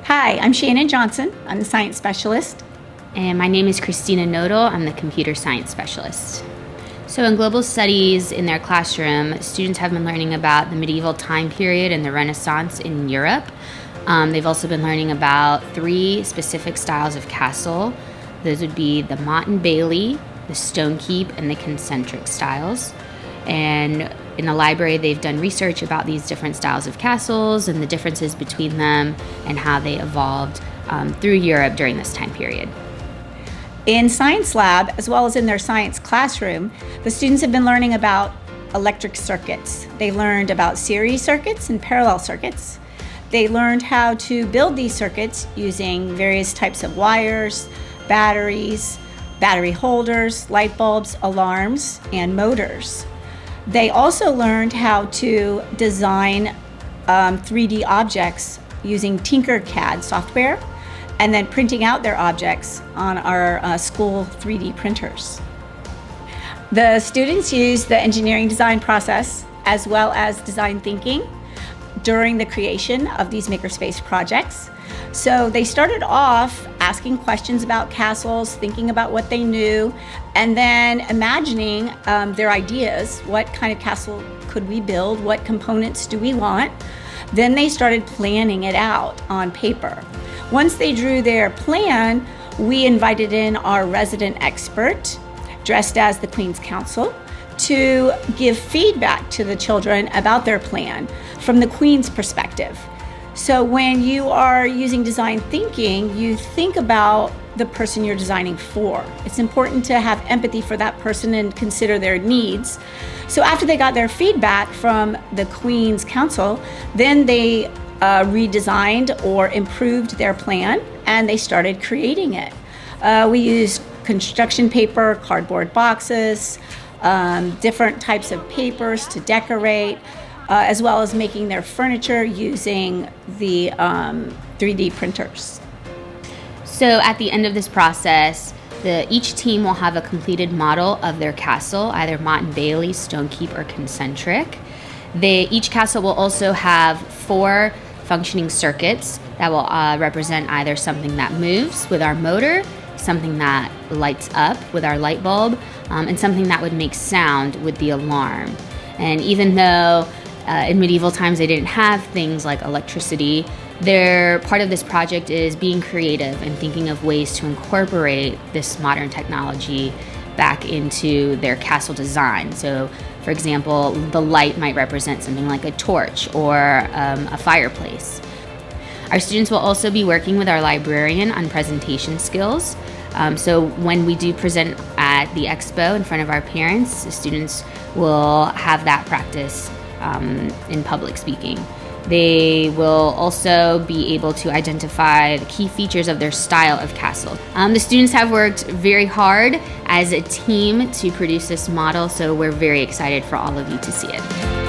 Hi, I'm Shannon Johnson. I'm the science specialist. And my name is Christina Nodal. I'm the computer science specialist. So in global studies in their classroom, students have been learning about the medieval time period and the Renaissance in Europe. They've also been learning about 3 specific styles of castle. Those would be the Motte and Bailey, the Stone Keep, and the concentric styles. And in the library, they've done research about these different styles of castles and the differences between them and how they evolved through Europe during this time period. In science lab, as well as in their science classroom, the students have been learning about electric circuits. They learned about series circuits and parallel circuits. They learned how to build these circuits using various types of wires, batteries, battery holders, light bulbs, alarms, and motors. They also learned how to design 3D objects using Tinker CAD software and then printing out their objects on our school 3D printers. The students used the engineering design process as well as design thinking during the creation of these Makerspace projects. So they started off asking questions about castles, thinking about what they knew, and then imagining their ideas. What kind of castle could we build? What components do we want? Then they started planning it out on paper. Once they drew their plan, we invited in our resident expert, dressed as the Queen's Counsel, to give feedback to the children about their plan from the Queen's perspective. So when you are using design thinking, you think about the person you're designing for. It's important to have empathy for that person and consider their needs. So after they got their feedback from the Queen's Counsel, then they redesigned or improved their plan and they started creating it. We used construction paper, cardboard boxes, different types of papers to decorate, as well as making their furniture using the 3D printers. So at the end of this process, each team will have a completed model of their castle, either Motte and Bailey, Stone Keep, or concentric. Each castle will also have 4 functioning circuits that will represent either something that moves with our motor, something that lights up with our light bulb, and something that would make sound with the alarm. And even though in medieval times they didn't have things like electricity, part of this project is being creative and thinking of ways to incorporate this modern technology back into their castle design. So, for example, the light might represent something like a torch or a fireplace. Our students will also be working with our librarian on presentation skills. So when we do present at the EXPO in front of our parents, the students will have that practice in public speaking. They will also be able to identify the key features of their style of castle. The students have worked very hard as a team to produce this model, so we're very excited for all of you to see it.